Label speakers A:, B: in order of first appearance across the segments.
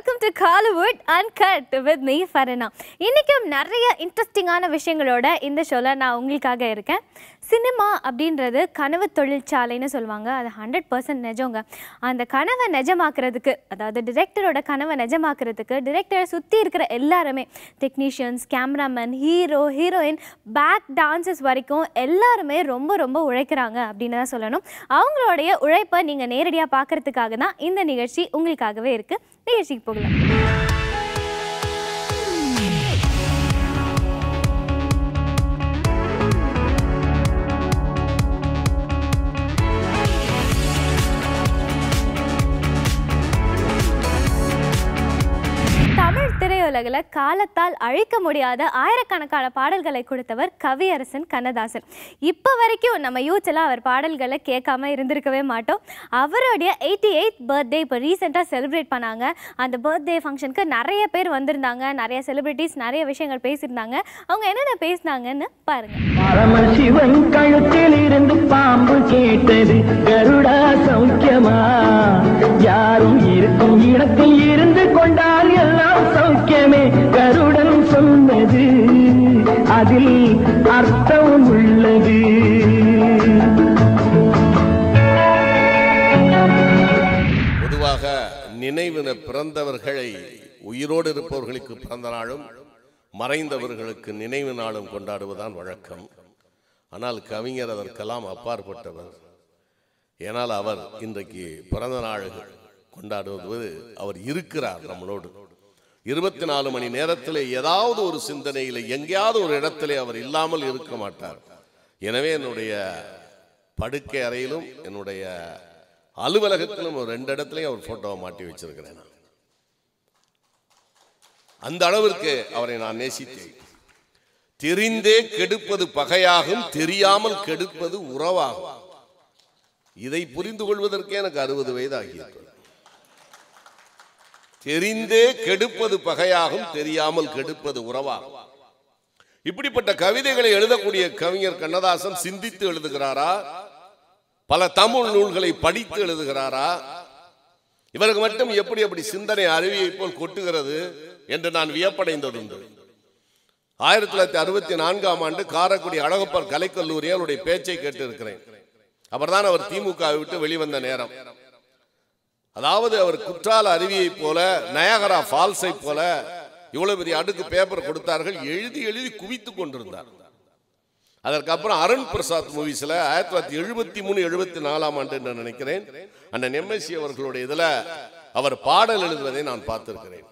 A: welcome to Collywood Uncut with me, Farina. இன்னைக்கும் நிறைய இன்ட்ரெஸ்டிங்கான விஷயங்களோட இந்த ஷோல நான் உங்களுக்காக இருக்கேன். சினிமா அப்படின்றது கனவு தொழிற்சாலைன்னு சொல்லுவாங்க. அது 100% நிஜங்க. அந்த கனவை நிஜமாக்குறதுக்கு, அதாவது டிரெக்டரோட கனவை நிஜமாக்குறதுக்கு டிரெக்டரை சுற்றி இருக்கிற எல்லாருமே, technicians, cameraman, hero, heroine, back dancers வரைக்கும் எல்லாருமே ரொம்ப ரொம்ப உழைக்கிறாங்க அப்படின்னு தான் சொல்லணும். அவங்களுடைய உழைப்பை நீங்கள் நேரடியாக பார்க்கறதுக்காக தான் இந்த நிகழ்ச்சி உங்களுக்காகவே இருக்குது. நிகழ்ச்சிக்கு போகலாம். தமிழ் திரையுலகில் காலத்தால் அழிக்க முடியாத ஆயிரக்கணக்கான பாடல்களை கொடுத்தவர் கவியரசன் கண்ணதாசன். இப்போ வரைக்கும் நம்ம யூத்லாம் அவர் பாடல்களை கேட்காம இருந்திருக்கவே மாட்டோம். அவருடைய 88th பர்த்டே இப்போ ரீசெண்டாக செலிப்ரேட் பண்ணாங்க. அந்த பர்த்டே ஃபங்க்ஷனுக்கு நிறைய பேர் வந்திருந்தாங்க, நிறைய செலிபிரிட்டிஸ் நிறைய விஷயங்கள் பேசியிருந்தாங்க. அவங்க என்னென்ன பேசினாங்கன்னு பாருங்க.
B: பரமசிவன் கழுத்தில் இருந்து பாம்பு கேட்டது, கருடா சௌக்கியமா, யாரும் இருக்கும் இடத்தில் இருந்து கொண்டால் எல்லாம் சௌக்கியமே, கருடன் சொன்னது அதில் அர்த்தம் உள்ளது.
C: பொதுவாக நினைவின பிறந்தவர்களை, உயிரோடு இருப்பவர்களுக்கு பிறந்த நாளும் மறைந்தவர்களுக்கு நினைவு நாளும் கொண்டாடுவதுதான் வழக்கம். ஆனால் கவிஞர் அதற்கெல்லாம் அப்பாற்பட்டவர். ஏனால் அவர் இன்றைக்கு பிறந்த நாள் கொண்டாடுவது, அவர் இருக்கிறார் நம்மளோடு. 24 மணி நேரத்தில் ஏதாவது ஒரு சிந்தனையில் எங்கேயாவது ஒரு இடத்திலே அவர் இல்லாமல் இருக்க மாட்டார். எனவே என்னுடைய படுக்கை அறையிலும் என்னுடைய அலுவலகத்திலும் ஒரு 2 இடத்துலையும் அவர் போட்டோவை மாட்டி வச்சிருக்கிறேன். அந்த அளவிற்கு அவரை நான் நேசித்தேன். தெரிந்தே கெடுப்பது பகையாகும், தெரியாமல் கெடுப்பது உறவாகும். இதை புரிந்து கொள்வதற்கே எனக்கு 60 வயது ஆகியது. தெரிந்தே கெடுப்பது பகையாகும், தெரியாமல் கெடுப்பது உறவாகும். இப்படிப்பட்ட கவிதைகளை எழுதக்கூடிய கவிஞர் கண்ணதாசன் சிந்தித்து எழுதுகிறாரா, பல தமிழ் நூல்களை படித்து எழுதுகிறாரா, இவருக்கு மட்டும் எப்படி அப்படி சிந்தனை அருவியை போல் கொட்டுகிறது என்று நான் வியப்படைந்ததுண்டு. 1964ஆம் ஆண்டு காரைக்குடி அழகப்பர் கலைக்கல்லூரியில் அவருடைய பேச்சை கேட்டு இருக்கிறேன். அவர்தான் அவர் திமுகவை விட்டு வெளிவந்த நேரம். அதாவது அவர் குற்றால அருவியை போல, நயாகரா ஃபால்ஸை போல இவ்வளவு பெரிய அடுக்கு பேப்பர் கொடுத்தார்கள். எழுதி எழுதி குவித்துக் கொண்டிருந்தார். அதற்கப்புறம் அருண் பிரசாத் மூவிஸ்ல 1973-74ஆம் ஆண்டு என்று நினைக்கிறேன், அண்ணன் எம்எஸ்சி அவர்களுடைய இதுல அவர் பாடல் எழுதுவதை நான் பார்த்திருக்கிறேன்.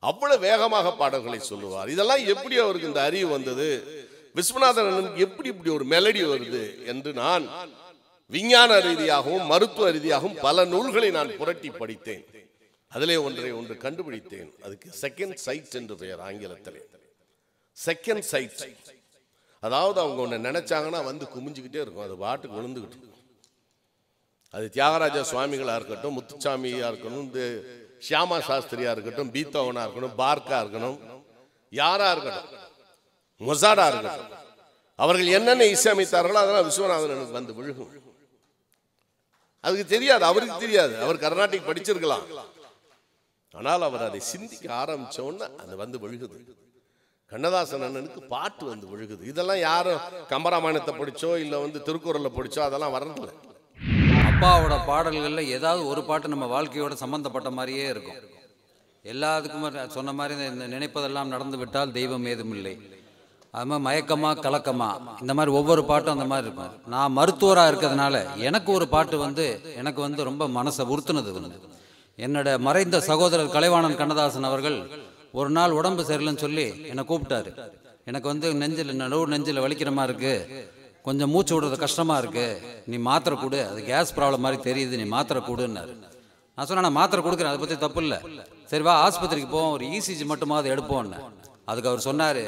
C: அவ்வளவு வேகமாக பாடல்களை சொல்லுவார். இதெல்லாம் எப்படி அவருக்கு இந்த அறிவு வந்தது, விஸ்வநாதன் எப்படி இப்படி ஒரு மெலடி வருது என்று நான் விஞ்ஞான ரீதியாகவும் மருத்துவ ரீதியாகவும் பல நூல்களை நான் புரட்டி படித்தேன். அதிலே ஒன்று கண்டுபிடித்தேன். அதுக்கு செகண்ட் சைட் என்று பெயர் ஆங்கிலத்திலே. செகண்ட் சைட், அதாவது அவங்க ஒன்று நினைச்சாங்கன்னா வந்து குமிஞ்சுக்கிட்டே இருக்கும், அது பாட்டுக்கு விழுந்துக்கிட்டு. அது தியாகராஜ சுவாமிகளா இருக்கட்டும், முத்துசாமியா இருக்கணும், இந்த ஷியாமா சாஸ்திரியா இருக்கட்டும், பீத்தோவனா இருக்கணும், பார்க்கா இருக்கணும், யாரா இருக்கட்டும், மொசாடா இருக்கட்டும், அவர்கள் என்னென்ன இசையமைத்தார்களோ அதெல்லாம் விஸ்வநாதனுக்கு வந்து விழுகும். அதுக்கு தெரியாது, அவருக்கு தெரியாது. அவர் கர்நாடிக் படிச்சிருக்கலாம். ஆனால் அவர் அதை சிந்திக்க ஆரம்பிச்ச உடனே அது வந்து விழுகுது. கண்ணதாசன் அண்ணனுக்கு பாட்டு வந்து விழுகுது. இதெல்லாம் யாரும் கம்பராமாயணத்தை படிச்சோ இல்லை வந்து திருக்குறளை படிச்சோ அதெல்லாம் வரதில்லை.
D: அப்பாவோட பாடல்களில் ஏதாவது ஒரு பாட்டு நம்ம வாழ்க்கையோட சம்பந்தப்பட்ட மாதிரியே இருக்கும். எல்லாத்துக்கும் சொன்ன மாதிரி இந்த நினைப்பதெல்லாம் நடந்து விட்டால் தெய்வம் ஏதும் இல்லை, அது மாதிரி மயக்கமா கலக்கமா, இந்த மாதிரி ஒவ்வொரு பாட்டும் அந்த மாதிரி இருக்கும். நான் மருத்துவராக இருக்கிறதுனால எனக்கு ஒரு பாட்டு வந்து எனக்கு வந்து ரொம்ப மனசை உறுத்துனது வந்து, என்னோட மறைந்த சகோதரர் கலைவாணன் கண்ணதாசன் அவர்கள் ஒரு நாள் உடம்பு சரியில்லைன்னு சொல்லி என்னை கூப்பிட்டாரு. எனக்கு வந்து நெஞ்சில் வலிக்கிற மாதிரி இருக்கு, கொஞ்சம் மூச்சு விடுறது கஷ்டமா இருக்கு, நீ மாத்திரை கொடு, அது கேஸ் ப்ராப்ளம் மாதிரி தெரியுது, நீ மாத்திரை கொடுன்னாரு. நான் சொன்னேன், நான் மாத்திரை கொடுக்குறேன், அதை பற்றி தப்பு இல்லை, சரி வா ஆஸ்பத்திரிக்கு போவோம், ஒரு இசிஜி மட்டுமாவது எடுப்போன்னு. அதுக்கு அவர் சொன்னார்,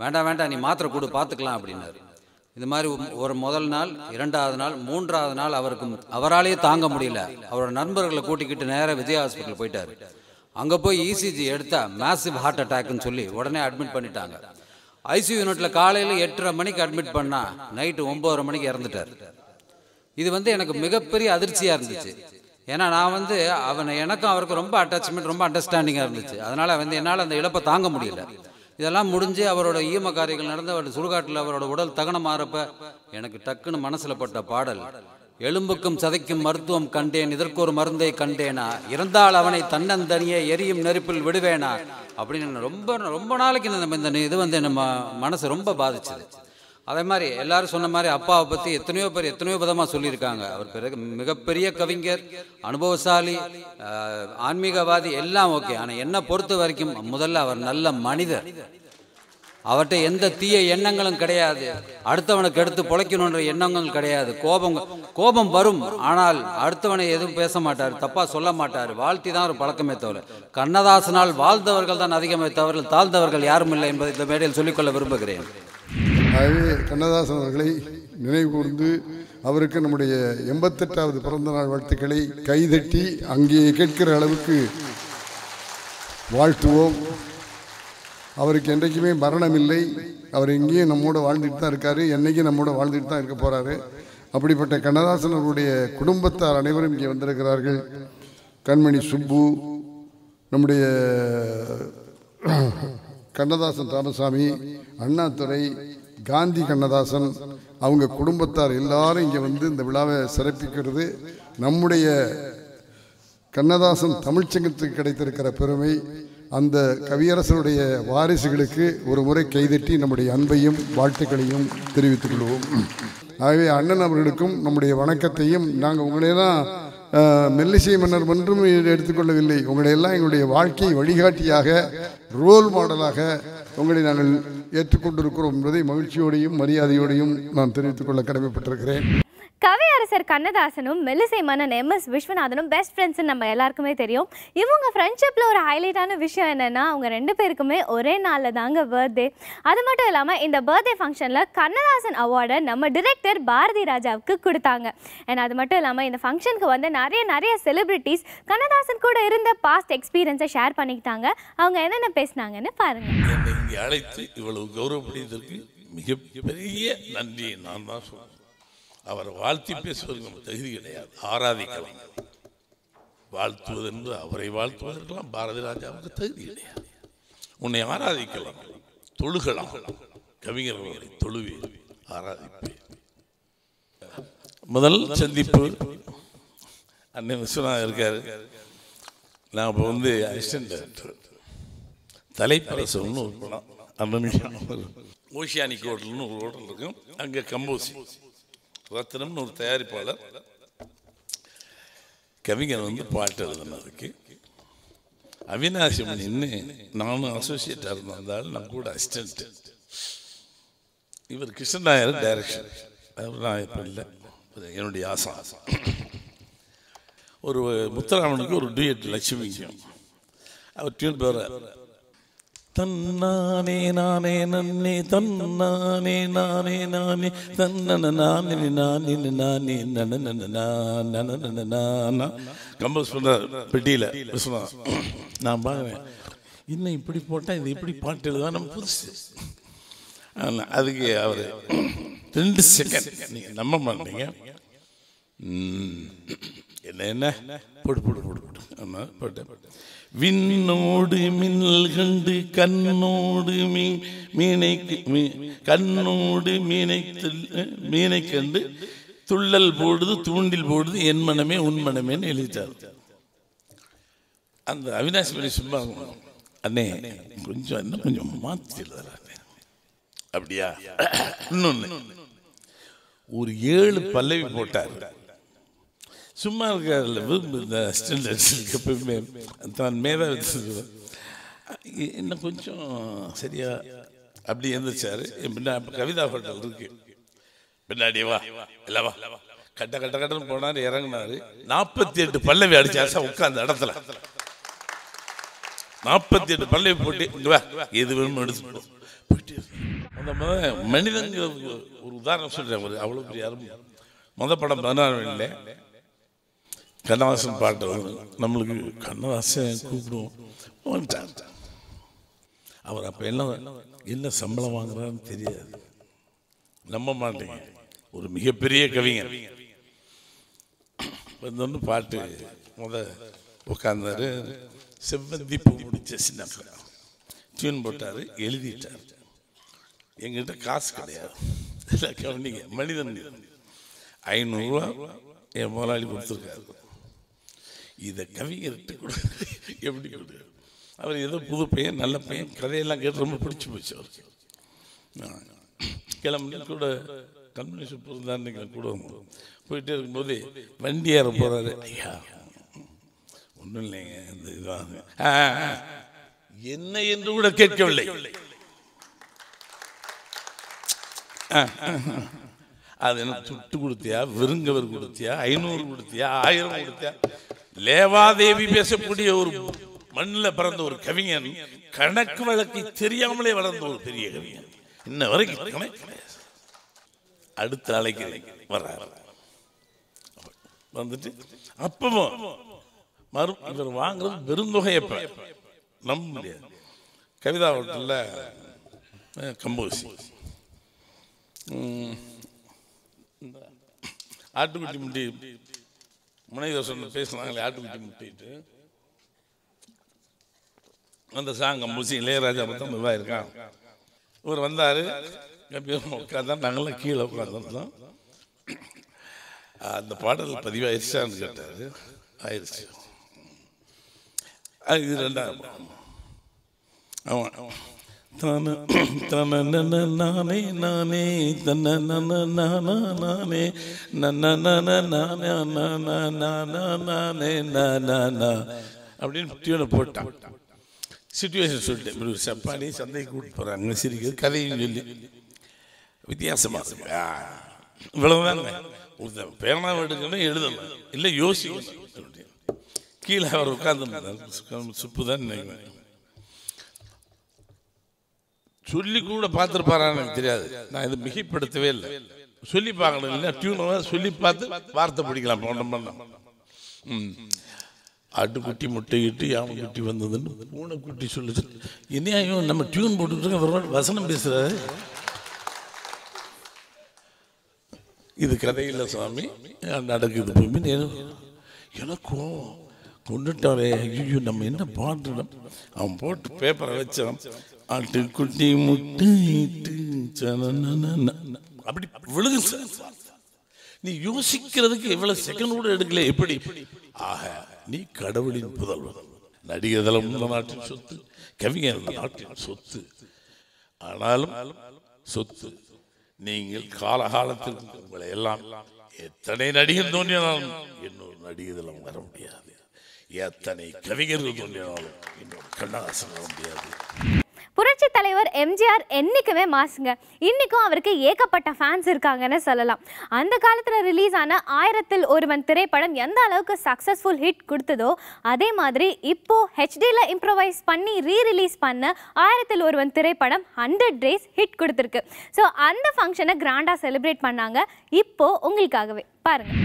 D: வேண்டாம் வேண்டாம் நீ மாத்திரை கொடு பார்த்துக்கலாம் அப்படின்னாரு. இது மாதிரி ஒரு முதல் நாள், 2வது நாள், 3வது நாள் அவராலேயே தாங்க முடியல. அவரோட நண்பர்களை கூட்டிக்கிட்டு நேராக விஜய் ஹாஸ்பிட்டல் போயிட்டார். அங்கே போய் இசிஜி எடுத்தா மேசிவ் ஹார்ட் அட்டாக்னு சொல்லி உடனே அட்மிட் பண்ணிட்டாங்க. ஐசியூ யூனிட்டில் காலையில் 8:30 மணிக்கு அட்மிட் பண்ணால் நைட்டு 9:30 மணிக்கு இறந்துட்டார். இது வந்து எனக்கு மிகப்பெரிய அதிர்ச்சியாக இருந்துச்சு. ஏன்னா நான் வந்து எனக்கும் அவருக்கு ரொம்ப அட்டாச்மெண்ட், ரொம்ப அண்டர்ஸ்டாண்டிங்காக இருந்துச்சு. அதனால் வந்து என்னால் அந்த இழப்பை தாங்க முடியல. இதெல்லாம் முடிஞ்சு அவரோட ஈம காரியங்கள் நடந்து அவர் சுடுகாட்டில் அவரோட உடல் தகனம் ஆறப்ப எனக்கு டக்குன்னு மனசில் பட்ட பாடல், எலும்புக்கும் சதைக்கும் மருத்துவம் கண்டேன், இதற்கு ஒரு மருந்தை கண்டேனா, இருந்தால் அவனை தன்னந்தனியே எரியும் நெருப்பில் விடுவேனா அப்படின்னு ரொம்ப ரொம்ப நாளைக்கு இந்த இது வந்து நம்ம மனசை ரொம்ப பாதிச்சது. அதே மாதிரி எல்லாரும் சொன்ன மாதிரி அப்பாவை பற்றி எத்தனையோ பேர் எத்தனையோ விதமாக சொல்லியிருக்காங்க. அவர் பிறகு மிகப்பெரிய கவிஞர், அனுபவசாலி, ஆன்மீகவாதி எல்லாம் ஓகே. ஆனால் என்னை பொறுத்த வரைக்கும் முதல்ல அவர் நல்ல மனிதர். அவர்கிட்ட எந்த தீய எண்ணங்களும் கிடையாது. அடுத்தவனுக்கு எடுத்து பொழைக்கணுன்ற எண்ணங்களும் கிடையாது. கோபம் வரும், ஆனால் அடுத்தவனை எதுவும் பேச மாட்டார், தப்பாக சொல்ல மாட்டார். வாழ்த்தி தான் ஒரு பழக்கமே தவிர, கண்ணதாசனால் வாழ்ந்தவர்கள் தான் அதிகமே தவிர தாழ்ந்தவர்கள் யாரும் இல்லை என்பதை இந்த மேடையில் சொல்லிக்கொள்ள விரும்புகிறேன்.
E: ஆகவே கண்ணதாசன் அவர்களை நினைவு கூர்ந்து அவருக்கு நம்முடைய 88வது பிறந்தநாள் வாழ்த்துக்களை கைதட்டி அங்கே கேட்கிற அளவுக்கு வாழ்த்துவோம். அவருக்கு என்றைக்குமே மரணம் இல்லை. அவர் எங்கேயும் நம்மோட வாழ்ந்துட்டு தான் இருக்கார், என்னைக்கும் நம்மோட வாழ்ந்துட்டு தான் இருக்க போகிறாரு. அப்படிப்பட்ட கண்ணதாசன் அவருடைய குடும்பத்தார் அனைவரும் இங்கே வந்திருக்கிறார்கள். கண்மணி சுப்பு, நம்முடைய கண்ணதாசன் ராமசாமி, அண்ணாதுரை, காந்தி கண்ணதாசன், அவங்க குடும்பத்தார் எல்லாரும் இங்கே வந்து இந்த விழாவை சிறப்பிக்கிறது நம்முடைய கண்ணதாசன் தமிழ்ச்சங்கத்துக்கு கிடைத்திருக்கிற பெருமை. அந்த கவியரசனுடைய வாரிசுகளுக்கு ஒரு முறை கைதட்டி நம்முடைய அன்பையும் வாழ்த்துக்களையும் தெரிவித்துக் கொள்வோம். ஆகவே அண்ணன் அவர்களுக்கும் நம்முடைய வணக்கத்தையும், நாங்கள் உங்களையெல்லாம் மெல்லிசை மன்னர் என்றும் எடுத்துக்கொள்ளவில்லை, உங்களையெல்லாம் எங்களுடைய வாழ்க்கை வழிகாட்டியாக, ரோல் மாடலாக உங்களை நாங்கள் ஏற்றுக்கொண்டிருக்கிறோம் என்பதை மகிழ்ச்சியோடையும் மரியாதையோடையும் நான் தெரிவித்துக் கொள்ள கடமைப்பட்டிருக்கிறேன்.
A: கவியரசர் கண்ணதாசனும் மெல்லிசை மன்னன் MS விஸ்வநாதனும் பெஸ்ட் ஃப்ரெண்ட்ஸ்னு நம்ம எல்லாருக்குமே தெரியும். இவங்க ஃப்ரெண்ட்ஷிப்பில் ஒரு ஹைலைட்டான விஷயம் என்னென்னா, அவங்க 2 பேருக்குமே ஒரே நாளில் தாங்க பர்த்டே. அது மட்டும் இல்லாமல் இந்த பர்த்டே ஃபங்க்ஷனில் கண்ணதாசன் அவார்டை நம்ம டிரெக்டர் பாரதி ராஜாவுக்கு கொடுத்தாங்க. ஏன்னா அது மட்டும் இல்லாமல் இந்த ஃபங்க்ஷனுக்கு வந்து நிறைய செலிப்ரிட்டிஸ் கண்ணதாசன் கூட இருந்த பாஸ்ட் எக்ஸ்பீரியன்ஸை ஷேர் பண்ணிக்கிட்டாங்க. அவங்க என்னென்ன பேசினாங்கன்னு பாருங்கள்.
F: என்னை இங்கே அழைத்து இவ்வளவு கௌரவப்படுத்தியதற்கு மிகப்பெரிய நன்றியை நான் தான் சொல்றேன். அவரை வாழ்த்தி பேசுவதற்கு நம்ம தகுதி கிடையாது, ஆராதிக்கலாம். வாழ்த்துவது என்பது அவரை வாழ்த்துவதற்கெல்லாம் பாரதி ராஜாவுக்கு தகுதி கிடையாது. உன்னை ஆராதிக்கலாம், தொழுகலாம், கவிஞர்களை தொழுவேன், ஆராதிப்பேன். முதல் சந்திப்பு அண்ணன் விஸ்வநாதன் இருக்காரு. நான் இப்போ வந்து அசிஸ்டன்ட் டைரக்டர், தலைப்பரசம்னு ஒரு படம், அந்த ஓஷியானிக் ஹோட்டல்னு ஒரு ஹோட்டல் இருக்கும், அங்கே கம்போசி ரத்னம்னு ஒரு தயாரிப்பாளர், கவிஞர் வந்து பாட்டு எழுதினதுக்கு அவினாசி நின்று நானும் அசோசியேட்டாக இருந்தால் நான் கூட அசிஸ்டன்ட். இவர் கிருஷ்ணநாயர் டைரக்ஷன், அவர் நான் இப்போ இல்லை, என்னுடைய ஆசை. ஒரு முத்துராமனுக்கு ஒரு டூயட் லட்சுமிக்கும் அவர் டியூன் பேர தன்னானே நானே நன்னே தன்னானே நானே நானே தன்னன நானே நானே நானே நன கம்போஸ் பண்ணுறார் பெட்டியில் விஸ்வநாதன். நான் பார்க்குறேன், இன்னும் இப்படி போட்டால் இது இப்படி பாட்டு எழுதுவா நம்ம புதுசு. அதுக்கு அவர் 2 செகண்ட் நீங்கள் நம்ப மாட்டீங்க, என்ன போட்டு போட்டு போட்டு போட்டு போட்டேன். விண்ணோடு மின்னல் கண்டு கண்ணோடு கண்ணோடு மீனை கண்டு துள்ளல் போடுது தூண்டில் போடுது என் மனமே உன் மனமேன்னு எழுதிட்டார். அந்த அவினாசி பண்ணி சும்மா அண்ணே கொஞ்சம் இன்னும் கொஞ்சம் மாற்றி எழுதுறாரு. அப்படியா? இன்னொன்று ஒரு 7 பல்லவி போட்டார். சும்மா இருக்கார்ல, இந்த அசிஸ்டன்ட் எப்பவுமே தான் மேலே இன்னும் கொஞ்சம் சரியா அப்படி எழுந்திரிச்சாரு. கவிதா ஹோட்டல் இருக்கு பின்னாடி, வா இல்லை வா, கட்ட கட்ட கட்டன்னு போனார், இறங்கினாரு. 48 பல்லவி அடிச்சாரு உட்கார்ந்த இடத்துல. 48 பல்லவி போட்டு இங்க வா எது வேணும்னு எடுத்து போயிட்டு. அந்த மனிதங்க ஒரு உதாரணம் சொல்றேன். அவ்வளோ பெரிய யாரும் மொதல் படம் 16 இல்லை, கண்ணதாசன் பாட்டு நம்மளுக்கு கண்ணதாசன் கூப்பிடுவோம். அவர் அப்போ என்ன சம்பளம் வாங்குறாருன்னு தெரியாது, நம்ப மாட்டேங்க. ஒரு மிகப்பெரிய கவிஞர். வந்தோன்னு பாட்டு உட்காந்தாரு. செவ்வந்தி பூ முடிச்ச சின்ன டியூன் போட்டார், எழுதிட்டார். எங்கிட்ட காசு கிடையாது, கவனிங்க, மனிதன் 500 ரூபா என் முதலாளி கொடுத்துருக்காரு. இதை கவிஞர்கிட்ட கொடு, எப்படி கொடு? அவர் ஏதோ புது பையன், நல்ல பையன், கதையெல்லாம் கேட்டு ரொம்ப பிடிச்சி போச்சு அவருக்கு. கிளம்பி கூட கம்யூனிஸ்ட் பொருந்தான்னு கூட போயிட்டே இருக்கும்போது வண்டி ஏற போகிறாரு. ஐயா ஒன்றும் இல்லைங்க, இந்த இதுவாங்க என்ன என்று கூட கேட்கவில்லை. அது என்ன துட்டு கொடுத்தியா, விருங்கவர் கொடுத்தியா, 500 கொடுத்தியா, 1000 கொடுத்தியா? லேவாதேவி பேசக்கூடிய ஒரு மண்ணில் பிறந்த ஒரு கவிஞன், கணக்கு வழக்கு தெரியாமலே வளர்ந்த ஒரு பெரிய கவிஞன், இன்ன வரைக்கும் கணக்கு. அடுத்த அலைக்கு வர்றாரு. வந்துட்டு அப்பவும் இவர் வாங்குறது பெருந்தொகை. எப்ப நம்ப முடியாது. கவிதா ஹோட்டலில் கம்போசி ஆட்டுக்குட்டி முட்டி முனைதோசன் பேசினாங்களே, ஆட்டுக்குட்டி முட்டிட்டு அந்த சாங் கம்போசி இளையராஜா மட்டும் இதாக இருக்கான். இவர் வந்தார், உட்காந்தான், நாங்களாம் கீழே உட்காந்துருந்தோம். அந்த பாடல் பதிவாயிருச்சான்னு கேட்டார். ஆயிடுச்சு. இது 2ஆம். ஆமாம். நானே நானே தன்ன நானே அப்படின்னு டியூனை போட்டான். சிச்சுவேஷன் சொல்லிட்டு இப்படி ஒரு சப்பானி சந்தைக்கு கூப்பிட்டு போகிறாங்க, சிரிக்கிறது, கதையும் சொல்லி வித்தியாசமாக இருக்கு. இவ்வளவுதாங்க. பேனாவை எடுக்கணும், எழுதணும், இல்லை யோசிக்கணும். கீழே அவர் உட்கார்ந்து சுப்பு தான் நினைக்கிறேன். சொல்லி கூட பார்த்துருப்பாரான்னு எனக்கு தெரியாது. நான் இதை மிகைப்படுத்தவே இல்லை. சொல்லி பார்க்கணும், இல்லை டியூனை சொல்லி பார்த்து வார்த்தை பிடிக்கலாம். பண்ண ஆட்டுக்குட்டி முட்டையிட்டு யானை குட்டி வந்ததுன்னு பூனைக்குட்டி சொல்லுச்சு. இனியும் நம்ம டியூன் போட்டுட்டு வசனம் பேசுறாரு. இது கதையில் சுவாமி நடக்குது. எனக்கும் கொண்டுட்டாரே, ஐயோ நம்ம என்ன பாடுறோம். அவன் போட்டு பேப்பரை வச்சான், ஆட்டுக்குட்டி முட்டையிட்டு அப்படி விழுகு. நீ யோசிக்கிறதுக்கு எவ்வளவு செகண்ட் கூட எடுக்கல. எப்படி? ஆக நீ கடவுளின் புதல்வன். நடிகர் தளம் இந்த நாட்டின் சொத்து, கவிஞர் இந்த நாட்டின் சொத்து. ஆனாலும் சொத்து நீங்கள் காலகாலத்தில் உங்களை எல்லாம் எத்தனை நடிகர் தோன்றினாலும் இன்னொரு நடிகர் தளம் வர முடியாது. எத்தனை கவிஞர்கள் தோன்றினாலும் இன்னொரு கண்ணதாசன் வர முடியாது.
A: புரட்சி தலைவர் எம்ஜிஆர் என்னைக்குமே மாசுங்க. இன்னைக்கும் அவருக்கு ஏகப்பட்ட ஃபேன்ஸ் இருக்காங்கன்னு சொல்லலாம். அந்த காலத்தில் ரிலீஸ் ஆன 1000ல் ஒருவன் திரைப்படம் எந்த அளவுக்கு சக்ஸஸ்ஃபுல் ஹிட் கொடுத்ததோ, அதே மாதிரி இப்போ ஹெச்டியில் இம்ப்ரோவைஸ் பண்ணி ரீரிலீஸ் பண்ண 1000ல் ஒருவன் திரைப்படம் 100 days ஹிட் கொடுத்துருக்கு. ஸோ அந்த ஃபங்க்ஷனை கிராண்டாக செலிப்ரேட் பண்ணாங்க. இப்போ உங்களுக்காகவே பாருங்கள்.